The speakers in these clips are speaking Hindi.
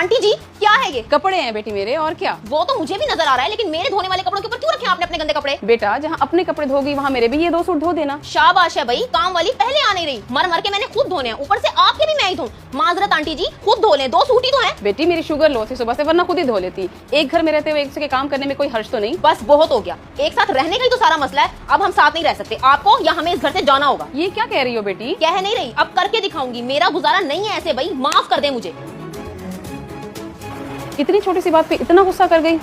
आंटी जी क्या है ये? कपड़े हैं बेटी मेरे, और क्या। वो तो मुझे भी नजर आ रहा है, लेकिन मेरे धोने वाले कपड़ों के ऊपर क्यों रखे आपने अपने गंदे कपड़े? बेटा जहाँ अपने कपड़े धोगी वहाँ मेरे भी ये 2 सूट धो देना। शाबाश है भाई, काम वाली पहले आ नहीं रही। मर मर के मैंने खुद धोने हैं, ऊपर से आपके भी मैं ही धोऊं। माजरत आंटी जी, खुद धो लें, 2 सूट ही तो हैं। बेटी मेरी शुगर लो थी सुबह से, वरना खुद ही धो लेती। एक घर में रहते हुए एक दूसरे के काम करने में कोई हर्ष तो नहीं। बस बहुत हो गया, एक साथ रहने का ही तो सारा मसला है। अब हम साथ नहीं रह सकते, आपको या हमें इस घर से जाना होगा। ये क्या कह रही हो बेटी? कह नहीं रही, अब करके दिखाऊंगी। मेरा गुजारा नहीं है ऐसे भाई, माफ कर दे मुझे। इतनी छोटी सी बात पे इतना गुस्सा कर गई।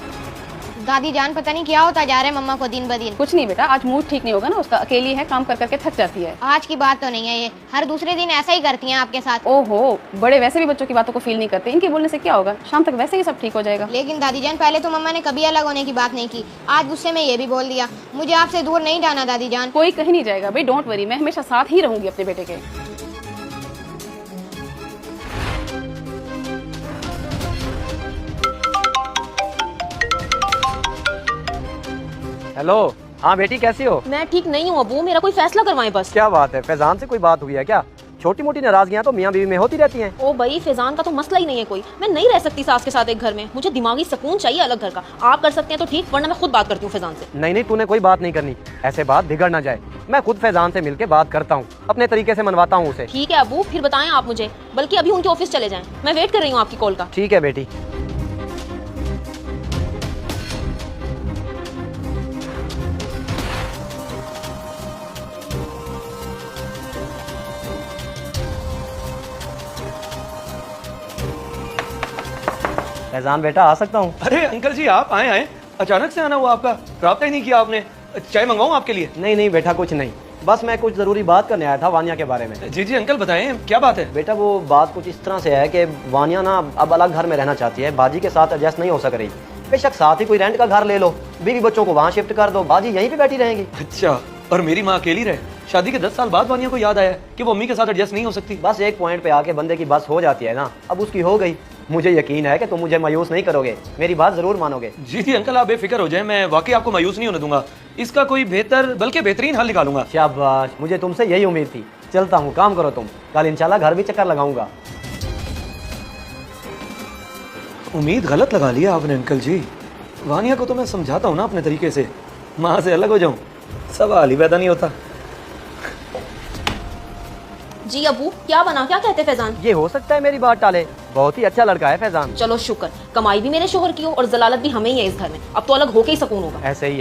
दादी जान पता नहीं क्या होता जा रहा है मम्मा को दिन ब दिन। कुछ नहीं बेटा, आज मूड ठीक नहीं होगा ना उसका, अकेली है, काम कर करके थक जाती है। आज की बात तो नहीं है, ये हर दूसरे दिन ऐसा ही करती हैं आपके साथ। ओहो, बड़े वैसे भी बच्चों की बातों को फील नहीं करते, इनके बोलने से क्या होगा, शाम तक वैसे ही सब ठीक हो जाएगा। लेकिन दादी जान पहले तो मम्मा ने कभी अलग होने की बात नहीं की, आज गुस्से में ये भी बोल दिया। मुझे आपसे दूर नहीं जाना दादी जान। कोई कहीं नहीं जाएगा भाई, डोंट वरी, मैं हमेशा साथ ही रहूंगी अपने बेटे के। हेलो। हाँ बेटी कैसी हो? मैं ठीक नहीं हूँ अबू, मेरा कोई फैसला करवाएं बस। क्या बात है, फैजान से कोई बात हुई है क्या? छोटी मोटी नाराजगियां तो मियाँ बीवी में होती रहती हैं। ओ भाई, फैजान का तो मसला ही नहीं है कोई। मैं नहीं रह सकती सास के साथ एक घर में, मुझे दिमागी सुकून चाहिए अलग घर का। आप कर सकते हैं तो ठीक, वरना मैं खुद बात करती हूँ फैजान से। नहीं नहीं, तूने कोई बात नहीं करनी, ऐसे बात बिगड़ ना जाए। मैं खुद फैजान से मिलके बात करता हूँ, अपने तरीके से मनवाता हूँ उसे। ठीक है अबू, फिर बताएं आप मुझे, बल्कि अभी उनके ऑफिस चले जाएं। मैं वेट कर रही हूँ आपकी कॉल का। ठीक है बेटी। फैजान बेटा आ सकता हूँ? अरे अंकल जी आप आए आए, अचानक से आना हुआ आपका, राब्ता ही नहीं किया आपने। चाय मंगवाऊं आपके लिए? नहीं नहीं बेटा, कुछ नहीं, बस मैं कुछ जरूरी बात करने आया था वानिया के बारे में। जी जी अंकल बताएं, क्या बात है? बेटा वो बात कुछ इस तरह से है कि वानिया ना अब अलग घर में रहना चाहती है, बाजी के साथ एडजस्ट नहीं हो सक रही। बेशक साथ ही कोई रेंट का घर ले लो, बीवी बच्चों को वहाँ शिफ्ट कर दो, बाजी यहीं पे बैठी रहेंगी। अच्छा, और मेरी माँ अकेली रहे? शादी के 10 साल बाद वानिया को याद आया कि वो अम्मी के साथ एडजस्ट नहीं हो सकती। बस एक पॉइंट पे आके बंदे की बस हो जाती है ना, अब उसकी हो गई। मुझे यकीन है कि तुम मुझे मायूस नहीं करोगे, मेरी बात जरूर मानोगे। जी जी अंकल आप बेफिक्र हो जाए, मैं वाकई आपको मायूस नहीं होने दूंगा। इसका कोई बेहतर बल्कि बेहतरीन हल निकालूंगा। शाबाश, मुझे तुमसे यही उम्मीद थी। चलता हूँ, काम करो तुम, कल इंशाल्लाह घर भी चक्कर लगाऊंगा। उम्मीद गलत लगा लिया आपने अंकल जी। वानिया को तो मैं समझाता हूँ ना अपने तरीके से, माँ से अलग हो जाऊँ, सवाल ही पैदा नहीं होता। जी अबू, क्या बना, क्या कहते फैजान? ये हो सकता है मेरी बात टाले, बहुत ही अच्छा लड़का है फैजान। चलो शुक्र, कमाई भी मेरे शोहर की हो और जलालत भी हमें ही है इस घर में। अब तो अलग होके ही सुकून होगा। ऐसे ही